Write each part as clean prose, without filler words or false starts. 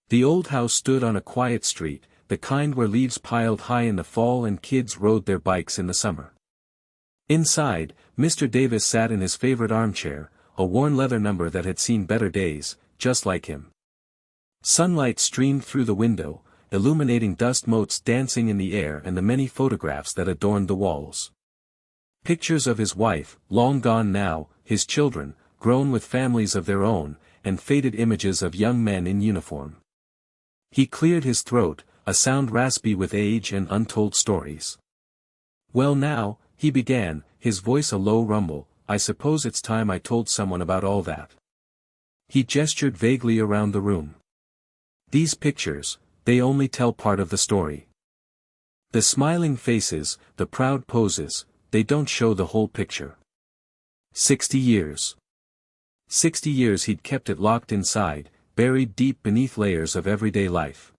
The old house stood on a quiet street, the kind where leaves piled high in the fall and kids rode their bikes in the summer. Inside, Mr. Davis sat in his favorite armchair, a worn leather number that had seen better days, just like him. Sunlight streamed through the window, illuminating dust motes dancing in the air and the many photographs that adorned the walls. Pictures of his wife, long gone now, his children, grown with families of their own, and faded images of young men in uniform. He cleared his throat, a sound raspy with age and untold stories. "Well now," he began, his voice a low rumble, "I suppose it's time I told someone about all that." He gestured vaguely around the room. "These pictures, they only tell part of the story. The smiling faces, the proud poses, they don't show the whole picture. 60 years. 60 years he'd kept it locked inside, buried deep beneath layers of everyday life.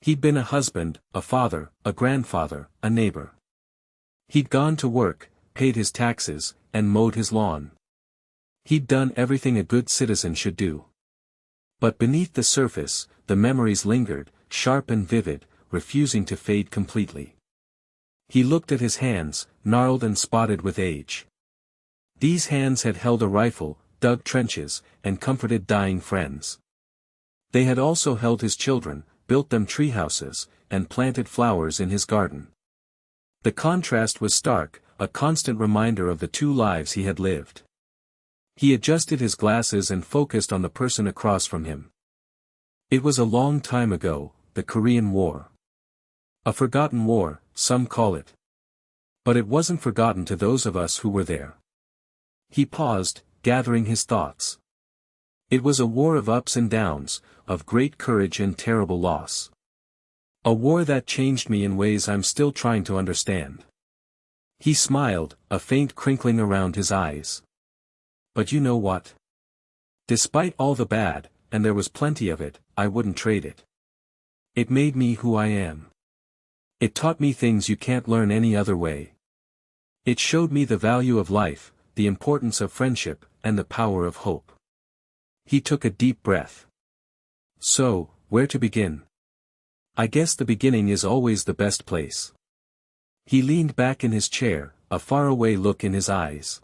He'd been a husband, a father, a grandfather, a neighbor. He'd gone to work, paid his taxes, and mowed his lawn. He'd done everything a good citizen should do. But beneath the surface, the memories lingered, sharp and vivid, refusing to fade completely. He looked at his hands, gnarled and spotted with age. These hands had held a rifle, dug trenches, and comforted dying friends. They had also held his children, built them treehouses, and planted flowers in his garden. The contrast was stark, a constant reminder of the two lives he had lived. He adjusted his glasses and focused on the person across from him. It was a long time ago, the Korean War. A forgotten war, some call it. But it wasn't forgotten to those of us who were there. He paused, gathering his thoughts. It was a war of ups and downs, of great courage and terrible loss. A war that changed me in ways I'm still trying to understand. He smiled, a faint crinkling around his eyes. But you know what? Despite all the bad, and there was plenty of it, I wouldn't trade it. It made me who I am. It taught me things you can't learn any other way. It showed me the value of life, the importance of friendship, and the power of hope. He took a deep breath. So, where to begin? I guess the beginning is always the best place. He leaned back in his chair, a faraway look in his eyes.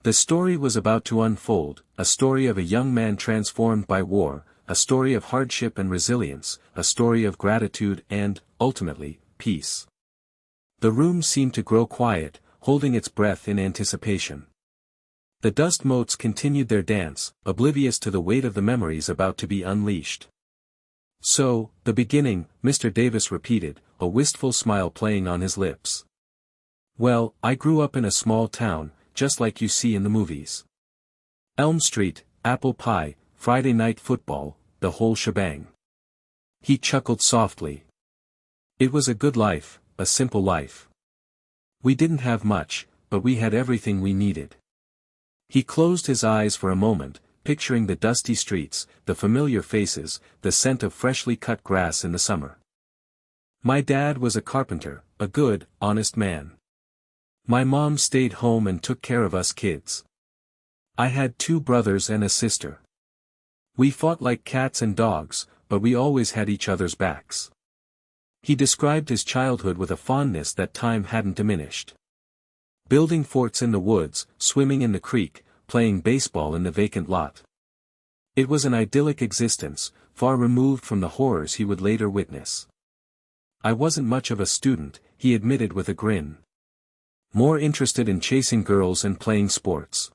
The story was about to unfold, a story of a young man transformed by war, a story of hardship and resilience, a story of gratitude and, ultimately, peace. The room seemed to grow quiet, holding its breath in anticipation. The dust motes continued their dance, oblivious to the weight of the memories about to be unleashed. "So, the beginning," Mr. Davis repeated, a wistful smile playing on his lips. "Well, I grew up in a small town, just like you see in the movies. Elm Street, apple pie, Friday night football, the whole shebang." He chuckled softly. "It was a good life, a simple life. We didn't have much, but we had everything we needed." He closed his eyes for a moment, picturing the dusty streets, the familiar faces, the scent of freshly cut grass in the summer. "My dad was a carpenter, a good, honest man. My mom stayed home and took care of us kids. I had 2 brothers and a sister. We fought like cats and dogs, but we always had each other's backs." He described his childhood with a fondness that time hadn't diminished. Building forts in the woods, swimming in the creek, playing baseball in the vacant lot. It was an idyllic existence, far removed from the horrors he would later witness. "I wasn't much of a student," he admitted with a grin. "More interested in chasing girls and playing sports.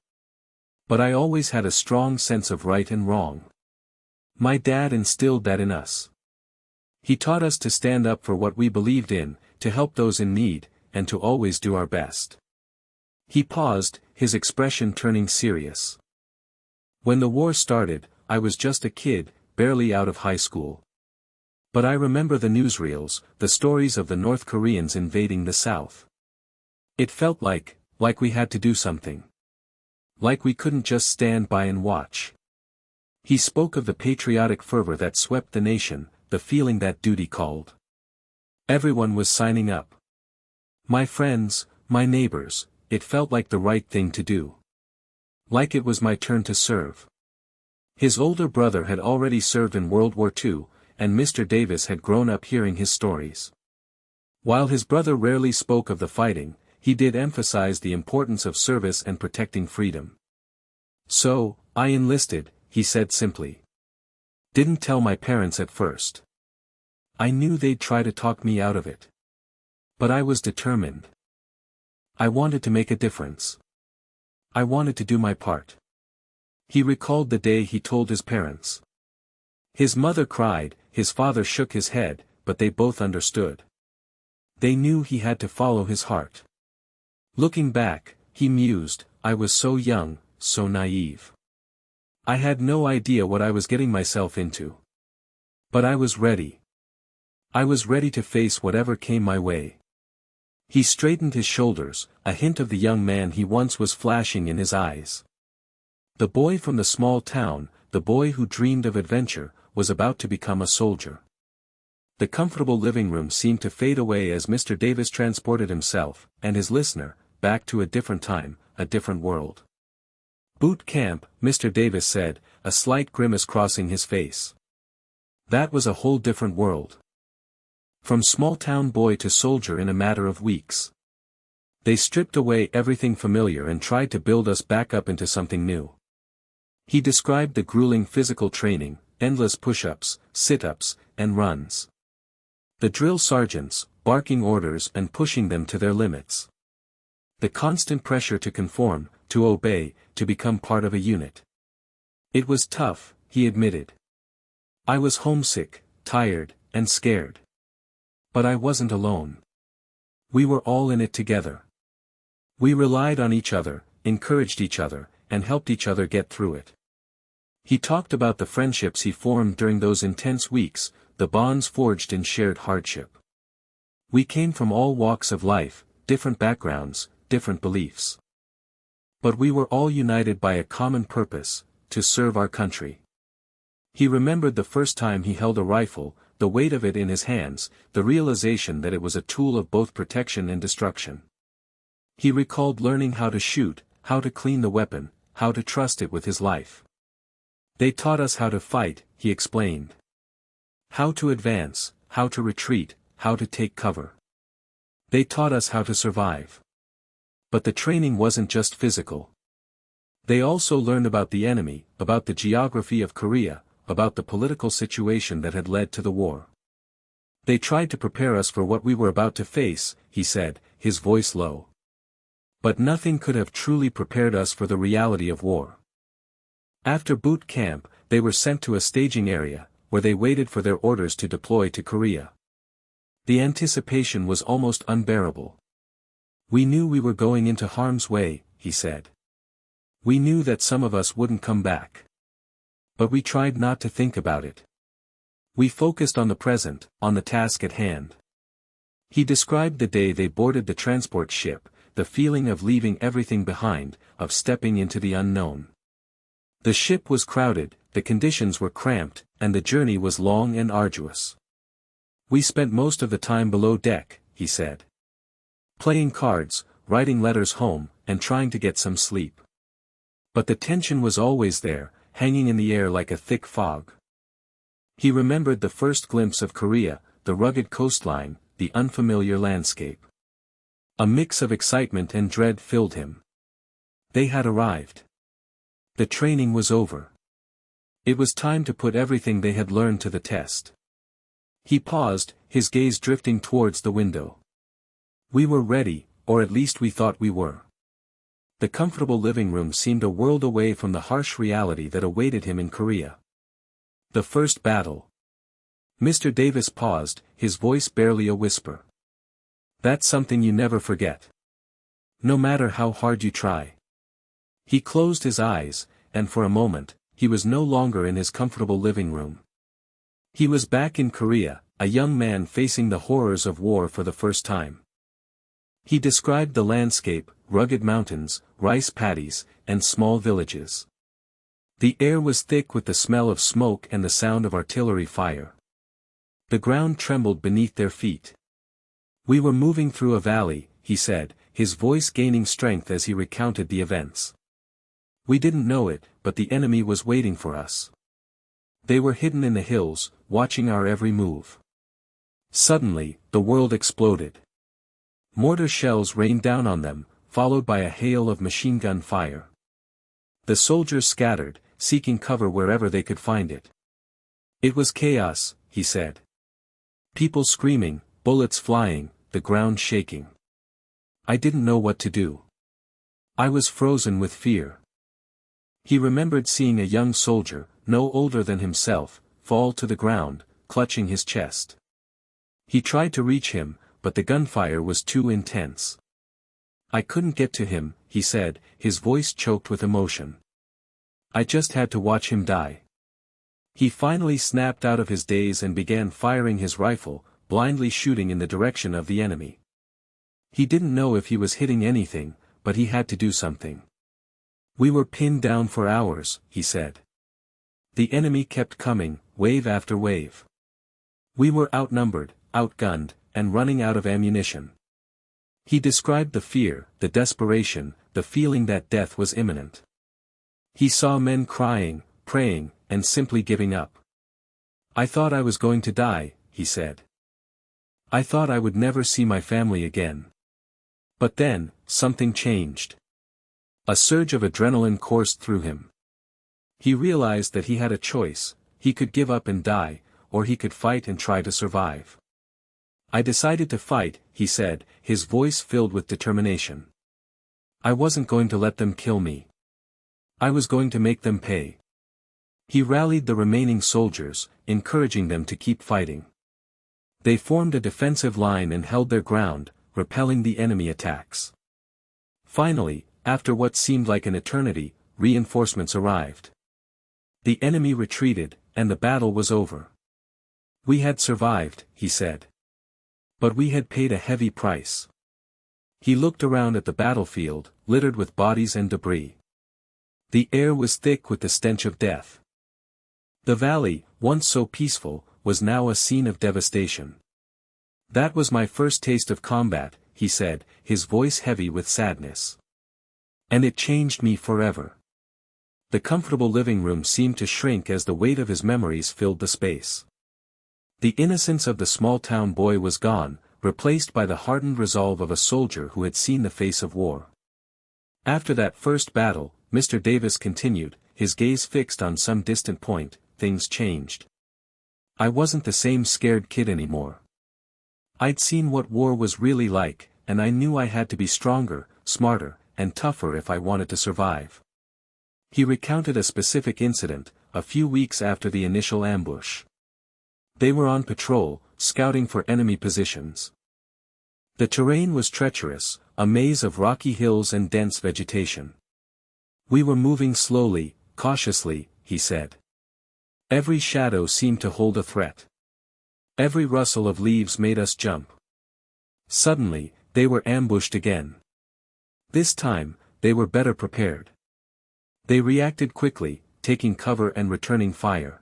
But I always had a strong sense of right and wrong. My dad instilled that in us. He taught us to stand up for what we believed in, to help those in need, and to always do our best." He paused, his expression turning serious. "When the war started, I was just a kid, barely out of high school. But I remember the newsreels, the stories of the North Koreans invading the South. It felt like we had to do something. Like we couldn't just stand by and watch." He spoke of the patriotic fervor that swept the nation, the feeling that duty called. Everyone was signing up. My friends, my neighbors, it felt like the right thing to do. Like it was my turn to serve. His older brother had already served in World War II, and Mr. Davis had grown up hearing his stories. While his brother rarely spoke of the fighting, he did emphasize the importance of service and protecting freedom. "So, I enlisted," he said simply. "Didn't tell my parents at first. I knew they'd try to talk me out of it. But I was determined. I wanted to make a difference. I wanted to do my part." He recalled the day he told his parents. His mother cried, his father shook his head, but they both understood. They knew he had to follow his heart. Looking back, he mused, "I was so young, so naive. I had no idea what I was getting myself into. But I was ready. I was ready to face whatever came my way." He straightened his shoulders, a hint of the young man he once was flashing in his eyes. The boy from the small town, the boy who dreamed of adventure, was about to become a soldier. The comfortable living room seemed to fade away as Mr. Davis transported himself, and his listener, back to a different time, a different world. "Boot camp," Mr. Davis said, a slight grimace crossing his face. That was a whole different world. From small-town boy to soldier in a matter of weeks. They stripped away everything familiar and tried to build us back up into something new. He described the grueling physical training, endless push-ups, sit-ups, and runs. The drill sergeants, barking orders and pushing them to their limits. The constant pressure to conform, to obey, to become part of a unit. It was tough, he admitted. I was homesick, tired, and scared. But I wasn't alone. We were all in it together. We relied on each other, encouraged each other, and helped each other get through it. He talked about the friendships he formed during those intense weeks, the bonds forged in shared hardship. We came from all walks of life, different backgrounds, different beliefs. But we were all united by a common purpose, to serve our country. He remembered the first time he held a rifle, the weight of it in his hands, the realization that it was a tool of both protection and destruction. He recalled learning how to shoot, how to clean the weapon, how to trust it with his life. They taught us how to fight, he explained. How to advance, how to retreat, how to take cover. They taught us how to survive. But the training wasn't just physical. They also learned about the enemy, about the geography of Korea, about the political situation that had led to the war. They tried to prepare us for what we were about to face, he said, his voice low. But nothing could have truly prepared us for the reality of war. After boot camp, they were sent to a staging area, where they waited for their orders to deploy to Korea. The anticipation was almost unbearable. We knew we were going into harm's way, he said. We knew that some of us wouldn't come back. But we tried not to think about it. We focused on the present, on the task at hand. He described the day they boarded the transport ship, the feeling of leaving everything behind, of stepping into the unknown. The ship was crowded, the conditions were cramped, and the journey was long and arduous. We spent most of the time below deck, he said. Playing cards, writing letters home, and trying to get some sleep. But the tension was always there, hanging in the air like a thick fog. He remembered the first glimpse of Korea, the rugged coastline, the unfamiliar landscape. A mix of excitement and dread filled him. They had arrived. The training was over. It was time to put everything they had learned to the test. He paused, his gaze drifting towards the window. We were ready, or at least we thought we were. The comfortable living room seemed a world away from the harsh reality that awaited him in Korea. The first battle. Mr. Davis paused, his voice barely a whisper. That's something you never forget. No matter how hard you try. He closed his eyes, and for a moment, he was no longer in his comfortable living room. He was back in Korea, a young man facing the horrors of war for the first time. He described the landscape, rugged mountains, rice paddies, and small villages. The air was thick with the smell of smoke and the sound of artillery fire. The ground trembled beneath their feet. We were moving through a valley, he said, his voice gaining strength as he recounted the events. We didn't know it, but the enemy was waiting for us. They were hidden in the hills, watching our every move. Suddenly, the world exploded. Mortar shells rained down on them, followed by a hail of machine gun fire. The soldiers scattered, seeking cover wherever they could find it. It was chaos, he said. People screaming, bullets flying, the ground shaking. I didn't know what to do. I was frozen with fear. He remembered seeing a young soldier, no older than himself, fall to the ground, clutching his chest. He tried to reach him, but the gunfire was too intense. I couldn't get to him, he said, his voice choked with emotion. I just had to watch him die. He finally snapped out of his daze and began firing his rifle, blindly shooting in the direction of the enemy. He didn't know if he was hitting anything, but he had to do something. We were pinned down for hours, he said. The enemy kept coming, wave after wave. We were outnumbered, outgunned, and running out of ammunition. He described the fear, the desperation, the feeling that death was imminent. He saw men crying, praying, and simply giving up. I thought I was going to die, he said. I thought I would never see my family again. But then, something changed. A surge of adrenaline coursed through him. He realized that he had a choice: he could give up and die, or he could fight and try to survive. I decided to fight, he said, his voice filled with determination. I wasn't going to let them kill me. I was going to make them pay. He rallied the remaining soldiers, encouraging them to keep fighting. They formed a defensive line and held their ground, repelling the enemy attacks. Finally, after what seemed like an eternity, reinforcements arrived. The enemy retreated, and the battle was over. We had survived, he said. But we had paid a heavy price. He looked around at the battlefield, littered with bodies and debris. The air was thick with the stench of death. The valley, once so peaceful, was now a scene of devastation. That was my first taste of combat, he said, his voice heavy with sadness. And it changed me forever. The comfortable living room seemed to shrink as the weight of his memories filled the space. The innocence of the small-town boy was gone, replaced by the hardened resolve of a soldier who had seen the face of war. After that first battle, Mr. Davis continued, his gaze fixed on some distant point, things changed. I wasn't the same scared kid anymore. I'd seen what war was really like, and I knew I had to be stronger, smarter, and tougher if I wanted to survive. He recounted a specific incident, a few weeks after the initial ambush. They were on patrol, scouting for enemy positions. The terrain was treacherous, a maze of rocky hills and dense vegetation. We were moving slowly, cautiously, he said. Every shadow seemed to hold a threat. Every rustle of leaves made us jump. Suddenly, they were ambushed again. This time, they were better prepared. They reacted quickly, taking cover and returning fire.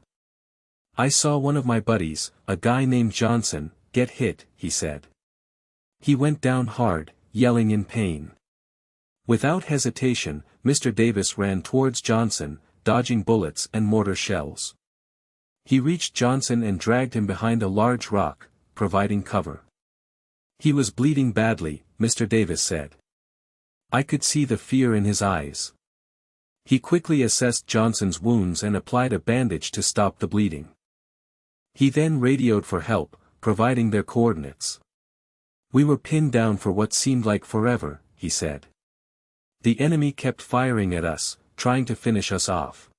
I saw one of my buddies, a guy named Johnson, get hit, he said. He went down hard, yelling in pain. Without hesitation, Mr. Davis ran towards Johnson, dodging bullets and mortar shells. He reached Johnson and dragged him behind a large rock, providing cover. He was bleeding badly, Mr. Davis said. I could see the fear in his eyes. He quickly assessed Johnson's wounds and applied a bandage to stop the bleeding. He then radioed for help, providing their coordinates. We were pinned down for what seemed like forever, he said. The enemy kept firing at us, trying to finish us off.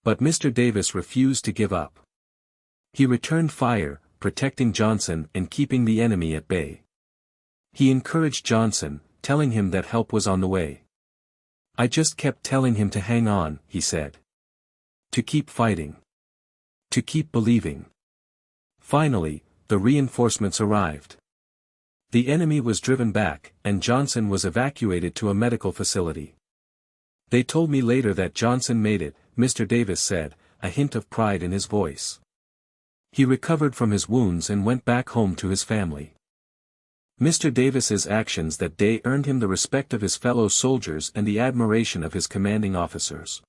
But Mr. Davis refused to give up. He returned fire, protecting Johnson and keeping the enemy at bay. He encouraged Johnson, telling him that help was on the way. I just kept telling him to hang on, he said. To keep fighting. To keep believing. Finally, the reinforcements arrived. The enemy was driven back, and Johnson was evacuated to a medical facility. They told me later that Johnson made it, Mr. Davis said, a hint of pride in his voice. He recovered from his wounds and went back home to his family. Mr. Davis's actions that day earned him the respect of his fellow soldiers and the admiration of his commanding officers.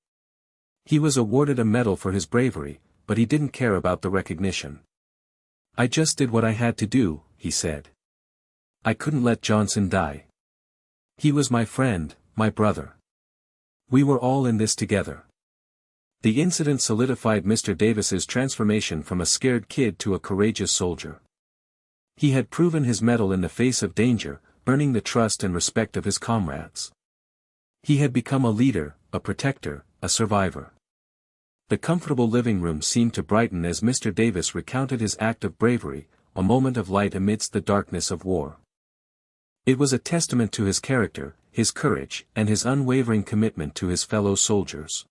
He was awarded a medal for his bravery, but he didn't care about the recognition. "I just did what I had to do," he said. "I couldn't let Johnson die. He was my friend, my brother. We were all in this together." The incident solidified Mr. Davis's transformation from a scared kid to a courageous soldier. He had proven his mettle in the face of danger, earning the trust and respect of his comrades. He had become a leader, a protector, a survivor. The comfortable living room seemed to brighten as Mr. Davis recounted his act of bravery, a moment of light amidst the darkness of war. It was a testament to his character, his courage, and his unwavering commitment to his fellow soldiers.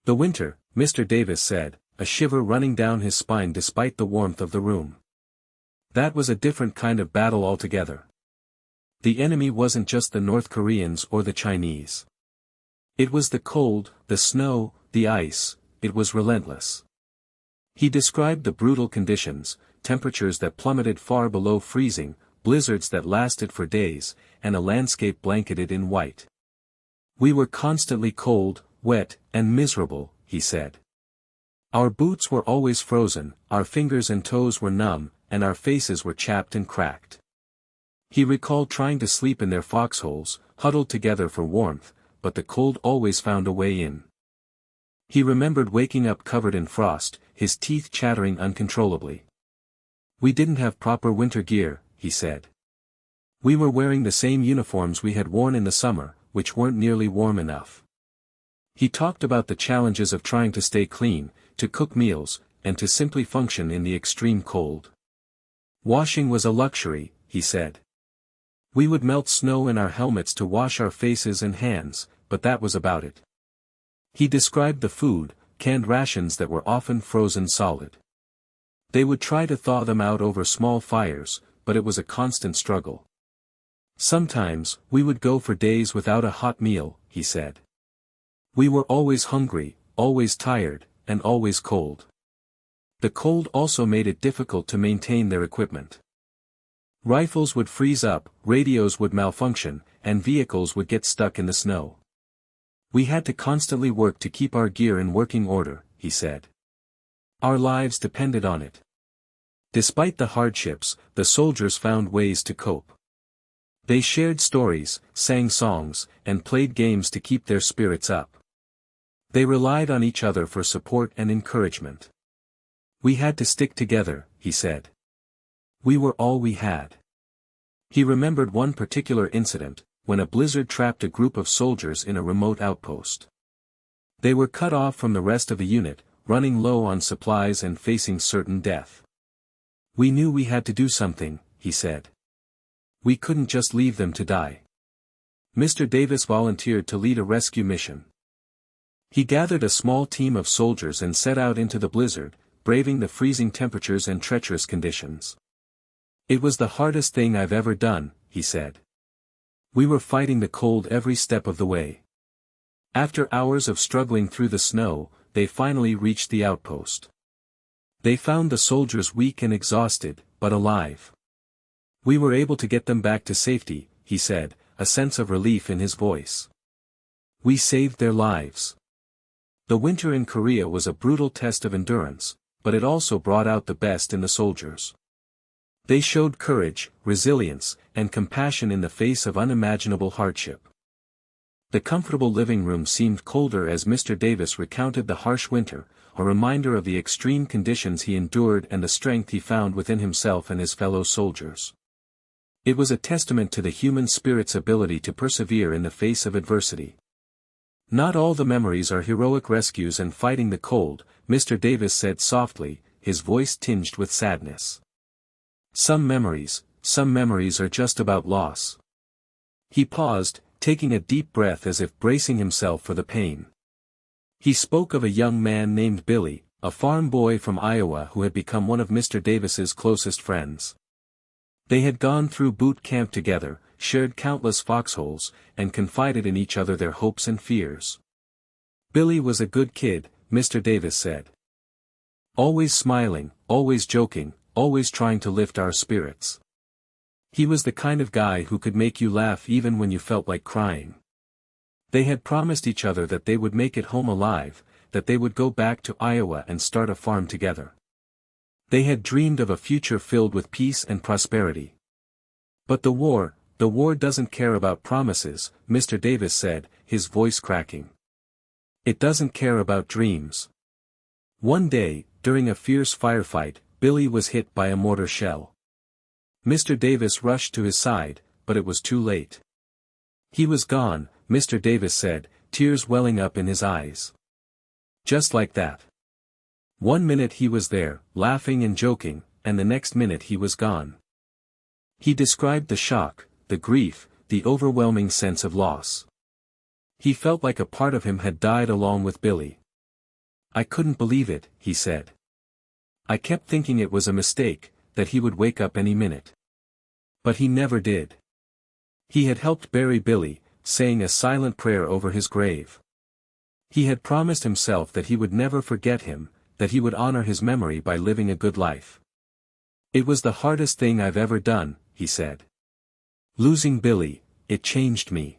"The winter," Mr. Davis said, a shiver running down his spine despite the warmth of the room. "That was a different kind of battle altogether. The enemy wasn't just the North Koreans or the Chinese. It was the cold, the snow, the ice. It was relentless." He described the brutal conditions, temperatures that plummeted far below freezing, blizzards that lasted for days, and a landscape blanketed in white. "We were constantly cold, wet, and miserable," he said. "Our boots were always frozen, our fingers and toes were numb, and our faces were chapped and cracked." He recalled trying to sleep in their foxholes, huddled together for warmth, but the cold always found a way in. He remembered waking up covered in frost, his teeth chattering uncontrollably. "We didn't have proper winter gear," he said. "We were wearing the same uniforms we had worn in the summer, which weren't nearly warm enough." He talked about the challenges of trying to stay clean, to cook meals, and to simply function in the extreme cold. "Washing was a luxury," he said. "We would melt snow in our helmets to wash our faces and hands, but that was about it." He described the food, canned rations that were often frozen solid. They would try to thaw them out over small fires, but it was a constant struggle. "Sometimes, we would go for days without a hot meal," he said. "We were always hungry, always tired, and always cold." The cold also made it difficult to maintain their equipment. Rifles would freeze up, radios would malfunction, and vehicles would get stuck in the snow. "We had to constantly work to keep our gear in working order," he said. "Our lives depended on it." Despite the hardships, the soldiers found ways to cope. They shared stories, sang songs, and played games to keep their spirits up. They relied on each other for support and encouragement. "We had to stick together," he said. "We were all we had." He remembered one particular incident, when a blizzard trapped a group of soldiers in a remote outpost. They were cut off from the rest of the unit, running low on supplies and facing certain death. "We knew we had to do something," he said. "We couldn't just leave them to die." Mr. Davis volunteered to lead a rescue mission. He gathered a small team of soldiers and set out into the blizzard, braving the freezing temperatures and treacherous conditions. "It was the hardest thing I've ever done," he said. "We were fighting the cold every step of the way." After hours of struggling through the snow, they finally reached the outpost. They found the soldiers weak and exhausted, but alive. "We were able to get them back to safety," he said, a sense of relief in his voice. "We saved their lives." The winter in Korea was a brutal test of endurance, but it also brought out the best in the soldiers. They showed courage, resilience, and compassion in the face of unimaginable hardship. The comfortable living room seemed colder as Mr. Davis recounted the harsh winter, a reminder of the extreme conditions he endured and the strength he found within himself and his fellow soldiers. It was a testament to the human spirit's ability to persevere in the face of adversity. "Not all the memories are heroic rescues and fighting the cold," Mr. Davis said softly, his voice tinged with sadness. Some memories are just about loss." He paused, taking a deep breath as if bracing himself for the pain. He spoke of a young man named Billy, a farm boy from Iowa who had become one of Mr. Davis's closest friends. They had gone through boot camp together, shared countless foxholes, and confided in each other their hopes and fears. "Billy was a good kid," Mr. Davis said. "Always smiling, always joking, always trying to lift our spirits. He was the kind of guy who could make you laugh even when you felt like crying. They had promised each other that they would make it home alive, that they would go back to Iowa and start a farm together. They had dreamed of a future filled with peace and prosperity. But the war doesn't care about promises, Mr. Davis said, his voice cracking. It doesn't care about dreams. One day, during a fierce firefight, Billy was hit by a mortar shell. Mr. Davis rushed to his side, but it was too late. He was gone, Mr. Davis said, tears welling up in his eyes. Just like that. 1 minute he was there, laughing and joking, and the next minute he was gone. He described the shock, the grief, the overwhelming sense of loss. He felt like a part of him had died along with Billy. I couldn't believe it, he said. I kept thinking it was a mistake, that he would wake up any minute. But he never did. He had helped bury Billy, saying a silent prayer over his grave. He had promised himself that he would never forget him, that he would honor his memory by living a good life. It was the hardest thing I've ever done, he said. Losing Billy, it changed me.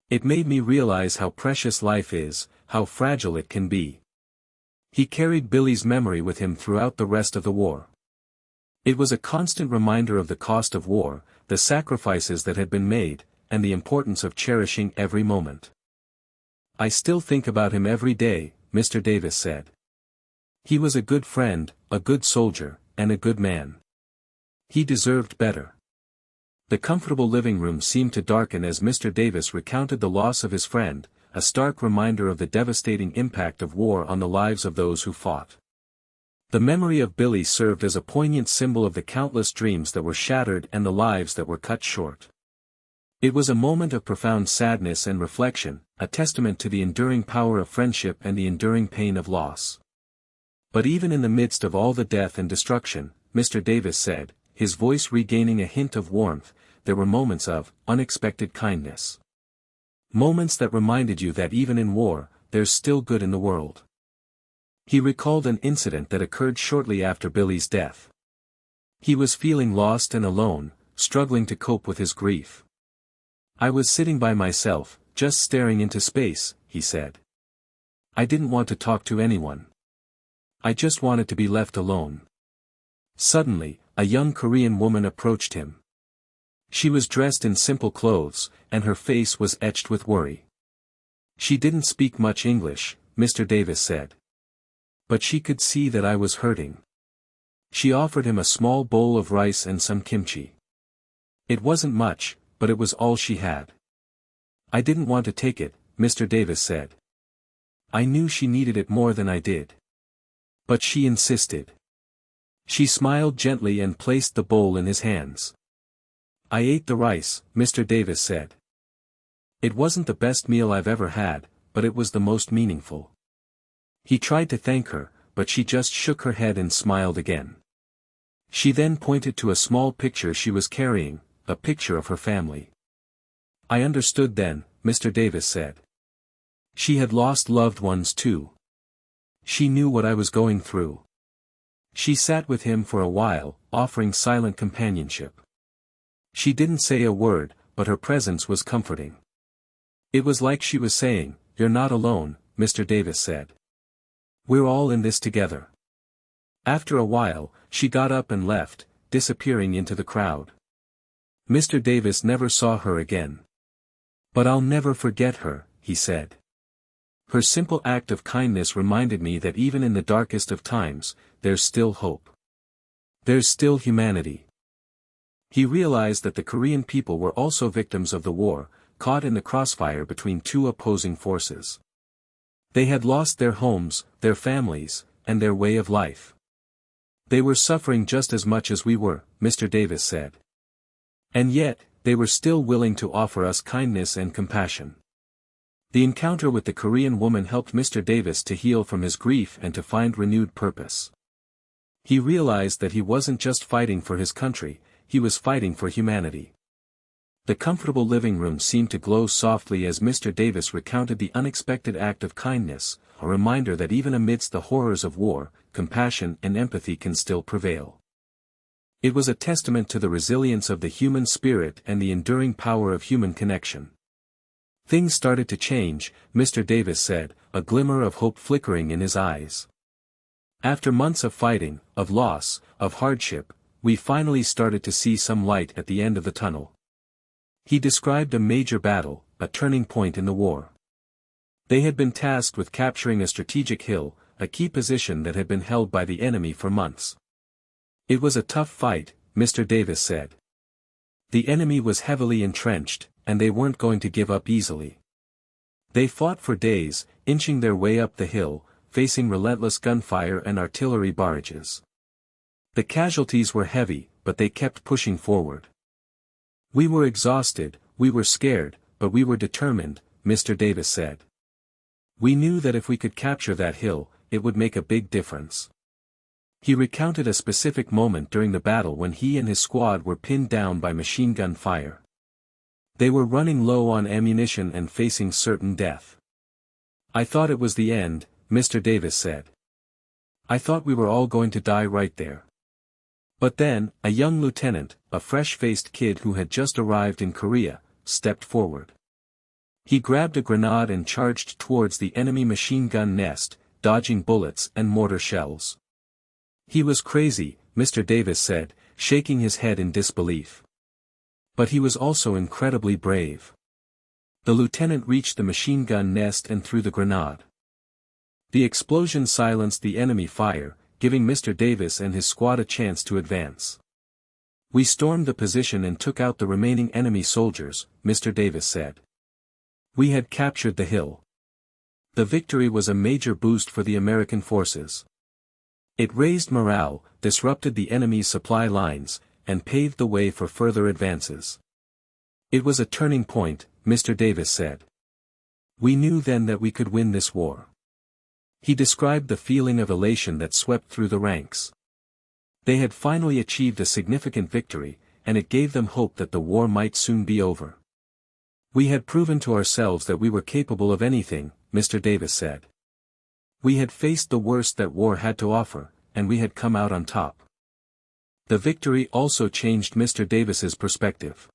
It made me realize how precious life is, how fragile it can be. He carried Billy's memory with him throughout the rest of the war. It was a constant reminder of the cost of war, the sacrifices that had been made, and the importance of cherishing every moment. I still think about him every day, Mr. Davis said. He was a good friend, a good soldier, and a good man. He deserved better. The comfortable living room seemed to darken as Mr. Davis recounted the loss of his friend, a stark reminder of the devastating impact of war on the lives of those who fought. The memory of Billy served as a poignant symbol of the countless dreams that were shattered and the lives that were cut short. It was a moment of profound sadness and reflection, a testament to the enduring power of friendship and the enduring pain of loss. But even in the midst of all the death and destruction, Mr. Davis said, his voice regaining a hint of warmth, there were moments of unexpected kindness. Moments that reminded you that even in war, there's still good in the world. He recalled an incident that occurred shortly after Billy's death. He was feeling lost and alone, struggling to cope with his grief. I was sitting by myself, just staring into space, he said. I didn't want to talk to anyone. I just wanted to be left alone. Suddenly, a young Korean woman approached him. She was dressed in simple clothes, and her face was etched with worry. She didn't speak much English, Mr. Davis said. But she could see that I was hurting. She offered him a small bowl of rice and some kimchi. It wasn't much, but it was all she had. I didn't want to take it, Mr. Davis said. I knew she needed it more than I did. But she insisted. She smiled gently and placed the bowl in his hands. I ate the rice, Mr. Davis said. It wasn't the best meal I've ever had, but it was the most meaningful. He tried to thank her, but she just shook her head and smiled again. She then pointed to a small picture she was carrying, a picture of her family. I understood then, Mr. Davis said. She had lost loved ones too. She knew what I was going through. She sat with him for a while, offering silent companionship. She didn't say a word, but her presence was comforting. It was like she was saying, "You're not alone," Mr. Davis said. "We're all in this together." After a while, she got up and left, disappearing into the crowd. Mr. Davis never saw her again. "But I'll never forget her," he said. "Her simple act of kindness reminded me that even in the darkest of times, there's still hope. There's still humanity." He realized that the Korean people were also victims of the war, caught in the crossfire between two opposing forces. They had lost their homes, their families, and their way of life. They were suffering just as much as we were, Mr. Davis said. And yet, they were still willing to offer us kindness and compassion. The encounter with the Korean woman helped Mr. Davis to heal from his grief and to find renewed purpose. He realized that he wasn't just fighting for his country, he was fighting for humanity. The comfortable living room seemed to glow softly as Mr. Davis recounted the unexpected act of kindness, a reminder that even amidst the horrors of war, compassion and empathy can still prevail. It was a testament to the resilience of the human spirit and the enduring power of human connection. Things started to change, Mr. Davis said, a glimmer of hope flickering in his eyes. After months of fighting, of loss, of hardship, we finally started to see some light at the end of the tunnel. He described a major battle, a turning point in the war. They had been tasked with capturing a strategic hill, a key position that had been held by the enemy for months. It was a tough fight, Mr. Davis said. The enemy was heavily entrenched, and they weren't going to give up easily. They fought for days, inching their way up the hill, facing relentless gunfire and artillery barrages. The casualties were heavy, but they kept pushing forward. We were exhausted, we were scared, but we were determined, Mr. Davis said. We knew that if we could capture that hill, it would make a big difference. He recounted a specific moment during the battle when he and his squad were pinned down by machine gun fire. They were running low on ammunition and facing certain death. I thought it was the end, Mr. Davis said. I thought we were all going to die right there. But then, a young lieutenant, a fresh-faced kid who had just arrived in Korea, stepped forward. He grabbed a grenade and charged towards the enemy machine gun nest, dodging bullets and mortar shells. He was crazy, Mr. Davis said, shaking his head in disbelief. But he was also incredibly brave. The lieutenant reached the machine gun nest and threw the grenade. The explosion silenced the enemy fire, giving Mr. Davis and his squad a chance to advance. We stormed the position and took out the remaining enemy soldiers, Mr. Davis said. We had captured the hill. The victory was a major boost for the American forces. It raised morale, disrupted the enemy's supply lines, and paved the way for further advances. It was a turning point, Mr. Davis said. We knew then that we could win this war. He described the feeling of elation that swept through the ranks. They had finally achieved a significant victory, and it gave them hope that the war might soon be over. We had proven to ourselves that we were capable of anything, Mr. Davis said. We had faced the worst that war had to offer, and we had come out on top. The victory also changed Mr. Davis's perspective.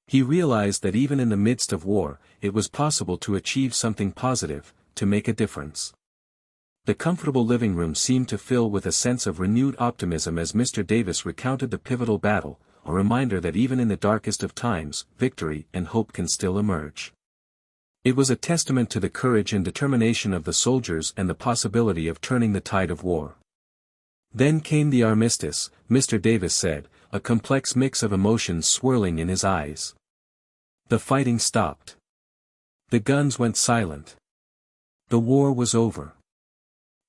He realized that even in the midst of war, it was possible to achieve something positive, to make a difference. The comfortable living room seemed to fill with a sense of renewed optimism as Mr. Davis recounted the pivotal battle, a reminder that even in the darkest of times, victory and hope can still emerge. It was a testament to the courage and determination of the soldiers and the possibility of turning the tide of war. Then came the armistice, Mr. Davis said, a complex mix of emotions swirling in his eyes. The fighting stopped. The guns went silent. The war was over.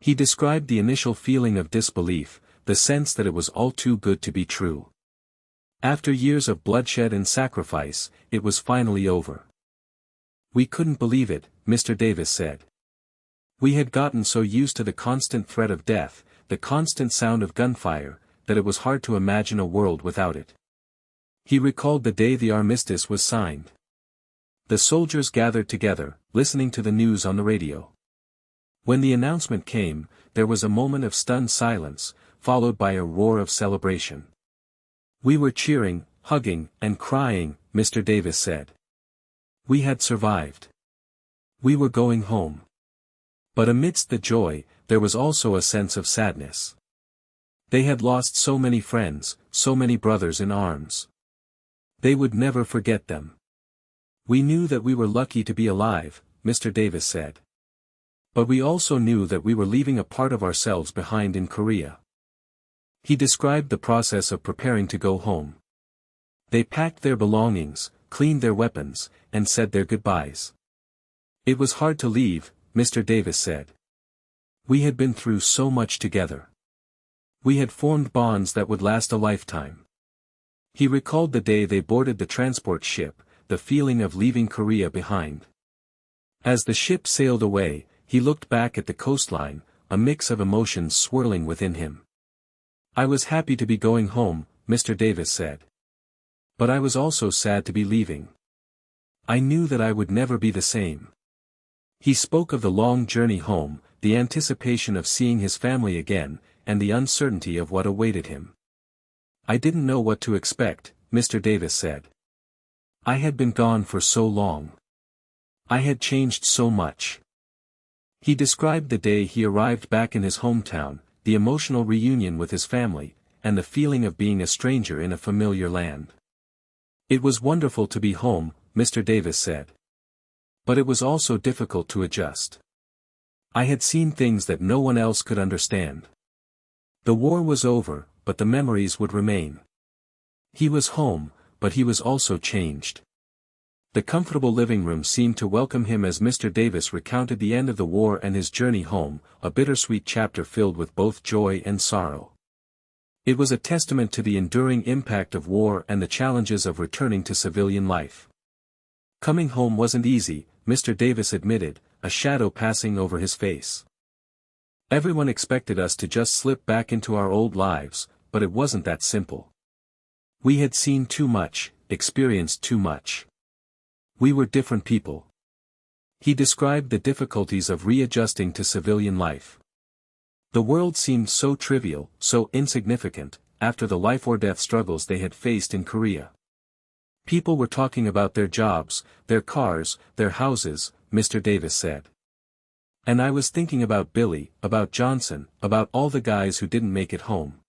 He described the initial feeling of disbelief, the sense that it was all too good to be true. After years of bloodshed and sacrifice, it was finally over. We couldn't believe it, Mr. Davis said. We had gotten so used to the constant threat of death, the constant sound of gunfire, that it was hard to imagine a world without it. He recalled the day the armistice was signed. The soldiers gathered together, listening to the news on the radio. When the announcement came, there was a moment of stunned silence, followed by a roar of celebration. We were cheering, hugging, and crying, Mr. Davis said. We had survived. We were going home. But amidst the joy, there was also a sense of sadness. They had lost so many friends, so many brothers in arms. They would never forget them. We knew that we were lucky to be alive, Mr. Davis said. But we also knew that we were leaving a part of ourselves behind in Korea. He described the process of preparing to go home. They packed their belongings, cleaned their weapons, and said their goodbyes. It was hard to leave, Mr. Davis said. We had been through so much together. We had formed bonds that would last a lifetime. He recalled the day they boarded the transport ship, the feeling of leaving Korea behind. As the ship sailed away, he looked back at the coastline, a mix of emotions swirling within him. I was happy to be going home, Mr. Davis said. But I was also sad to be leaving. I knew that I would never be the same. He spoke of the long journey home, the anticipation of seeing his family again, and the uncertainty of what awaited him. I didn't know what to expect, Mr. Davis said. I had been gone for so long. I had changed so much. He described the day he arrived back in his hometown, the emotional reunion with his family, and the feeling of being a stranger in a familiar land. It was wonderful to be home, Mr. Davis said. But it was also difficult to adjust. I had seen things that no one else could understand. The war was over, but the memories would remain. He was home, but he was also changed. The comfortable living room seemed to welcome him as Mr. Davis recounted the end of the war and his journey home, a bittersweet chapter filled with both joy and sorrow. It was a testament to the enduring impact of war and the challenges of returning to civilian life. Coming home wasn't easy, Mr. Davis admitted, a shadow passing over his face. Everyone expected us to just slip back into our old lives, but it wasn't that simple. We had seen too much, experienced too much. We were different people. He described the difficulties of readjusting to civilian life. The world seemed so trivial, so insignificant, after the life-or-death struggles they had faced in Korea. People were talking about their jobs, their cars, their houses, Mr. Davis said. And I was thinking about Billy, about Johnson, about all the guys who didn't make it home.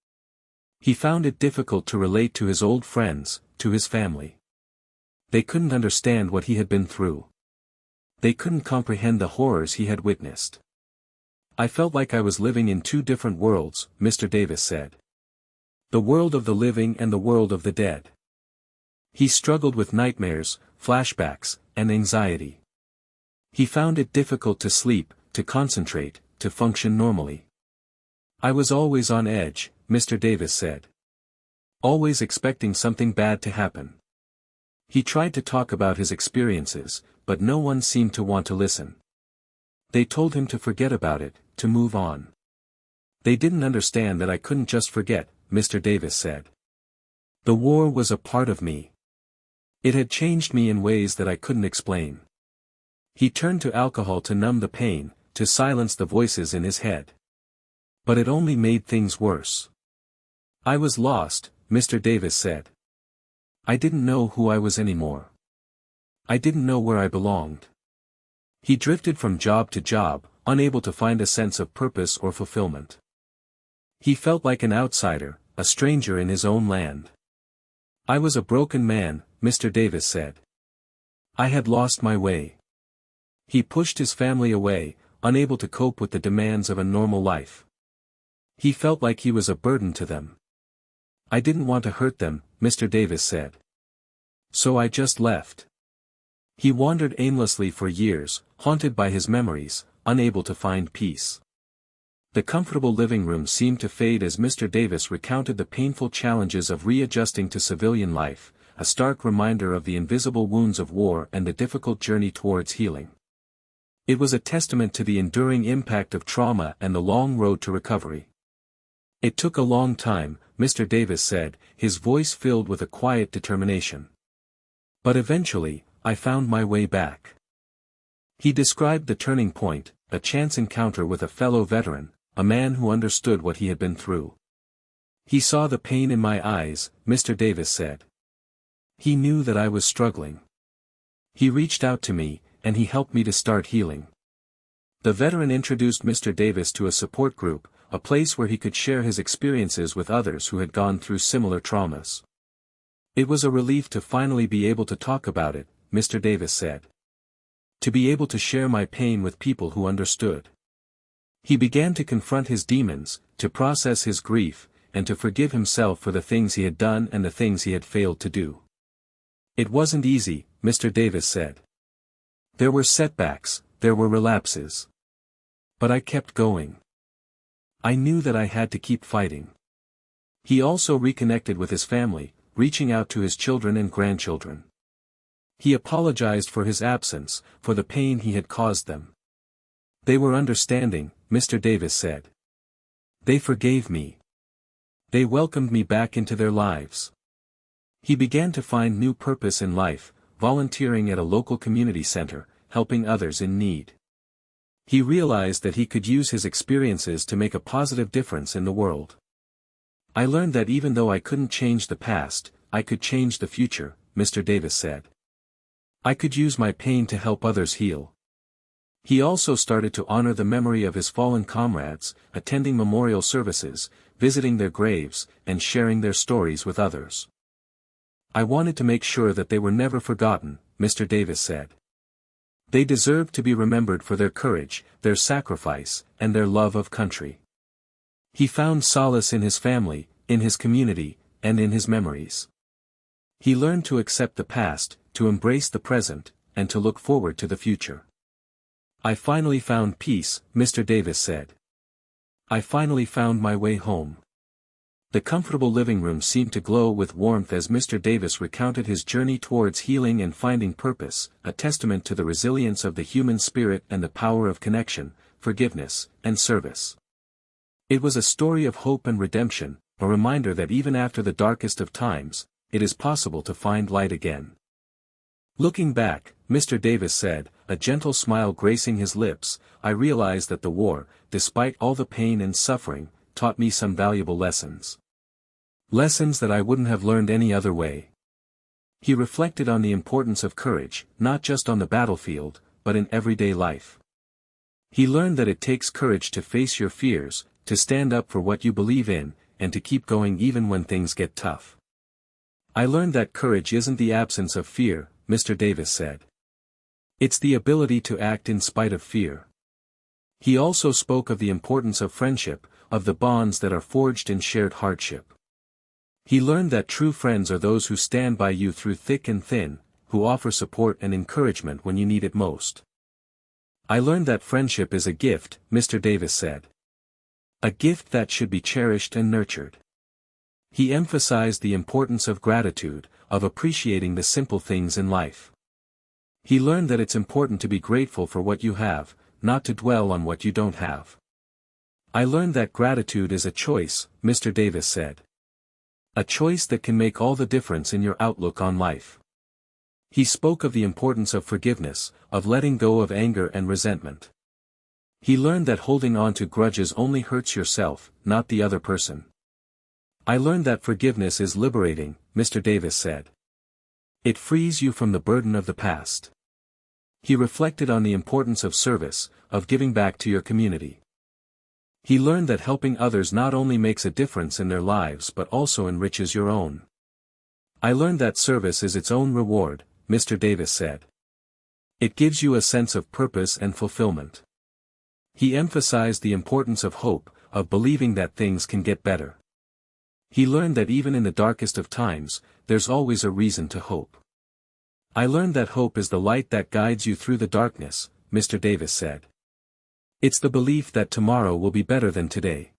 He found it difficult to relate to his old friends, to his family. They couldn't understand what he had been through. They couldn't comprehend the horrors he had witnessed. I felt like I was living in two different worlds, Mr. Davis said. The world of the living and the world of the dead. He struggled with nightmares, flashbacks, and anxiety. He found it difficult to sleep, to concentrate, to function normally. I was always on edge, Mr. Davis said. Always expecting something bad to happen. He tried to talk about his experiences, but no one seemed to want to listen. They told him to forget about it, to move on. They didn't understand that I couldn't just forget, Mr. Davis said. The war was a part of me. It had changed me in ways that I couldn't explain. He turned to alcohol to numb the pain, to silence the voices in his head. But it only made things worse. I was lost, Mr. Davis said. I didn't know who I was anymore. I didn't know where I belonged. He drifted from job to job, unable to find a sense of purpose or fulfillment. He felt like an outsider, a stranger in his own land. I was a broken man, Mr. Davis said. I had lost my way. He pushed his family away, unable to cope with the demands of a normal life. He felt like he was a burden to them. I didn't want to hurt them, Mr. Davis said. So I just left. He wandered aimlessly for years, haunted by his memories, unable to find peace. The comfortable living room seemed to fade as Mr. Davis recounted the painful challenges of readjusting to civilian life, a stark reminder of the invisible wounds of war and the difficult journey towards healing. It was a testament to the enduring impact of trauma and the long road to recovery. It took a long time, Mr. Davis said, his voice filled with a quiet determination. But eventually, I found my way back. He described the turning point, a chance encounter with a fellow veteran, a man who understood what he had been through. He saw the pain in my eyes, Mr. Davis said. He knew that I was struggling. He reached out to me, and he helped me to start healing. The veteran introduced Mr. Davis to a support group, a place where he could share his experiences with others who had gone through similar traumas. It was a relief to finally be able to talk about it, Mr. Davis said. To be able to share my pain with people who understood. He began to confront his demons, to process his grief, and to forgive himself for the things he had done and the things he had failed to do. It wasn't easy, Mr. Davis said. There were setbacks, there were relapses. But I kept going. I knew that I had to keep fighting. He also reconnected with his family, reaching out to his children and grandchildren. He apologized for his absence, for the pain he had caused them. They were understanding, Mr. Davis said. They forgave me. They welcomed me back into their lives. He began to find new purpose in life, volunteering at a local community center, helping others in need. He realized that he could use his experiences to make a positive difference in the world. I learned that even though I couldn't change the past, I could change the future, Mr. Davis said. I could use my pain to help others heal. He also started to honor the memory of his fallen comrades, attending memorial services, visiting their graves, and sharing their stories with others. I wanted to make sure that they were never forgotten, Mr. Davis said. They deserved to be remembered for their courage, their sacrifice, and their love of country. He found solace in his family, in his community, and in his memories. He learned to accept the past, to embrace the present, and to look forward to the future. I finally found peace, Mr. Davis said. I finally found my way home. The comfortable living room seemed to glow with warmth as Mr. Davis recounted his journey towards healing and finding purpose, a testament to the resilience of the human spirit and the power of connection, forgiveness, and service. It was a story of hope and redemption, a reminder that even after the darkest of times, it is possible to find light again. Looking back, Mr. Davis said, a gentle smile gracing his lips, I realized that the war, despite all the pain and suffering, taught me some valuable lessons. Lessons that I wouldn't have learned any other way. He reflected on the importance of courage, not just on the battlefield, but in everyday life. He learned that it takes courage to face your fears, to stand up for what you believe in, and to keep going even when things get tough. I learned that courage isn't the absence of fear, Mr. Davis said. It's the ability to act in spite of fear. He also spoke of the importance of friendship, of the bonds that are forged in shared hardship. He learned that true friends are those who stand by you through thick and thin, who offer support and encouragement when you need it most. I learned that friendship is a gift, Mr. Davis said. A gift that should be cherished and nurtured. He emphasized the importance of gratitude, of appreciating the simple things in life. He learned that it's important to be grateful for what you have, not to dwell on what you don't have. I learned that gratitude is a choice, Mr. Davis said. A choice that can make all the difference in your outlook on life. He spoke of the importance of forgiveness, of letting go of anger and resentment. He learned that holding on to grudges only hurts yourself, not the other person. I learned that forgiveness is liberating, Mr. Davis said. It frees you from the burden of the past. He reflected on the importance of service, of giving back to your community. He learned that helping others not only makes a difference in their lives but also enriches your own. I learned that service is its own reward, Mr. Davis said. It gives you a sense of purpose and fulfillment. He emphasized the importance of hope, of believing that things can get better. He learned that even in the darkest of times, there's always a reason to hope. I learned that hope is the light that guides you through the darkness, Mr. Davis said. It's the belief that tomorrow will be better than today.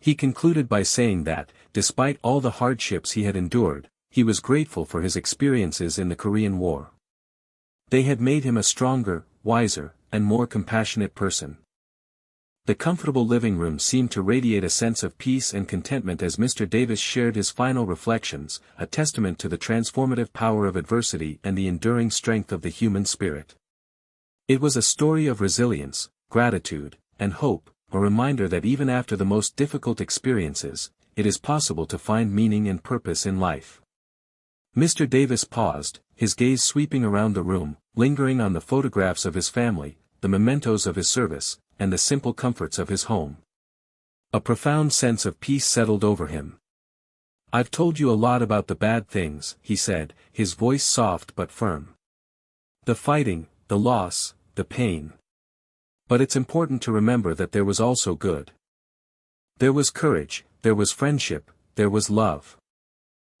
He concluded by saying that, despite all the hardships he had endured, he was grateful for his experiences in the Korean War. They had made him a stronger, wiser, and more compassionate person. The comfortable living room seemed to radiate a sense of peace and contentment as Mr. Davis shared his final reflections, a testament to the transformative power of adversity and the enduring strength of the human spirit. It was a story of resilience, gratitude, and hope, a reminder that even after the most difficult experiences, it is possible to find meaning and purpose in life. Mr. Davis paused, his gaze sweeping around the room, lingering on the photographs of his family, the mementos of his service, and the simple comforts of his home. A profound sense of peace settled over him. I've told you a lot about the bad things, he said, his voice soft but firm. The fighting, the loss, the pain. But it's important to remember that there was also good. There was courage, there was friendship, there was love.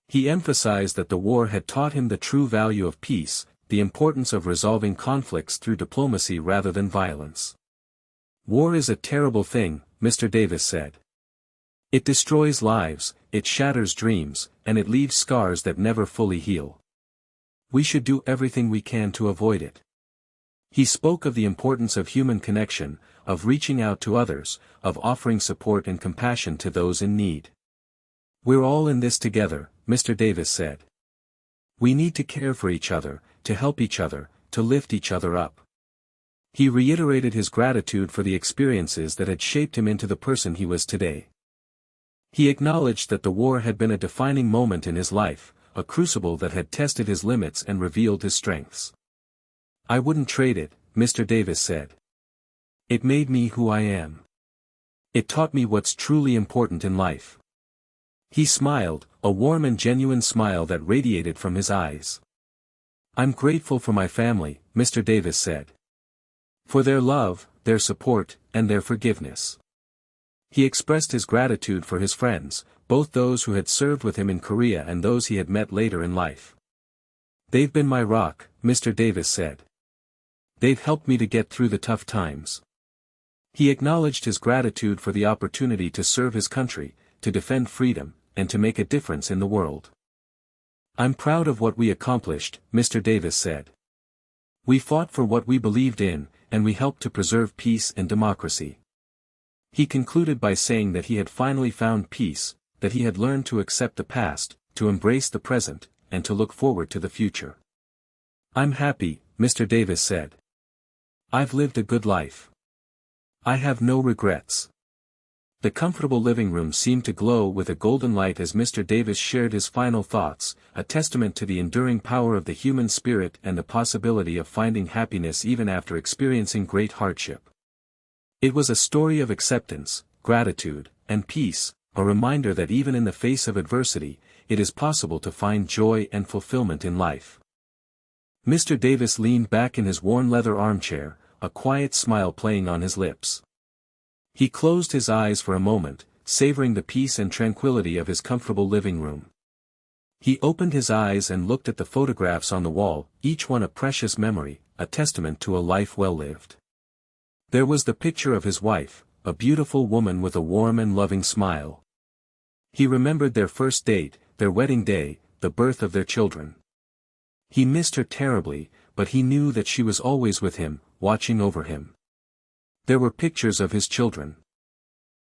He emphasized that the war had taught him the true value of peace, the importance of resolving conflicts through diplomacy rather than violence. War is a terrible thing, Mr. Davis said. It destroys lives, it shatters dreams, and it leaves scars that never fully heal. We should do everything we can to avoid it. He spoke of the importance of human connection, of reaching out to others, of offering support and compassion to those in need. We're all in this together, Mr. Davis said. We need to care for each other, to help each other, to lift each other up. He reiterated his gratitude for the experiences that had shaped him into the person he was today. He acknowledged that the war had been a defining moment in his life, a crucible that had tested his limits and revealed his strengths. "I wouldn't trade it," Mr. Davis said. "It made me who I am. It taught me what's truly important in life." He smiled, a warm and genuine smile that radiated from his eyes. "I'm grateful for my family," Mr. Davis said. "For their love, their support, and their forgiveness." He expressed his gratitude for his friends, both those who had served with him in Korea and those he had met later in life. "They've been my rock," Mr. Davis said. "They've helped me to get through the tough times." He acknowledged his gratitude for the opportunity to serve his country, to defend freedom, and to make a difference in the world. "I'm proud of what we accomplished," Mr. Davis said. "We fought for what we believed in, and we helped to preserve peace and democracy." He concluded by saying that he had finally found peace, that he had learned to accept the past, to embrace the present, and to look forward to the future. "I'm happy," Mr. Davis said. "I've lived a good life. I have no regrets." The comfortable living room seemed to glow with a golden light as Mr. Davis shared his final thoughts, a testament to the enduring power of the human spirit and the possibility of finding happiness even after experiencing great hardship. It was a story of acceptance, gratitude, and peace, a reminder that even in the face of adversity, it is possible to find joy and fulfillment in life. Mr. Davis leaned back in his worn leather armchair, a quiet smile playing on his lips. He closed his eyes for a moment, savoring the peace and tranquility of his comfortable living room. He opened his eyes and looked at the photographs on the wall, each one a precious memory, a testament to a life well lived. There was the picture of his wife, a beautiful woman with a warm and loving smile. He remembered their first date, their wedding day, the birth of their children. He missed her terribly, but he knew that she was always with him, watching over him. There were pictures of his children.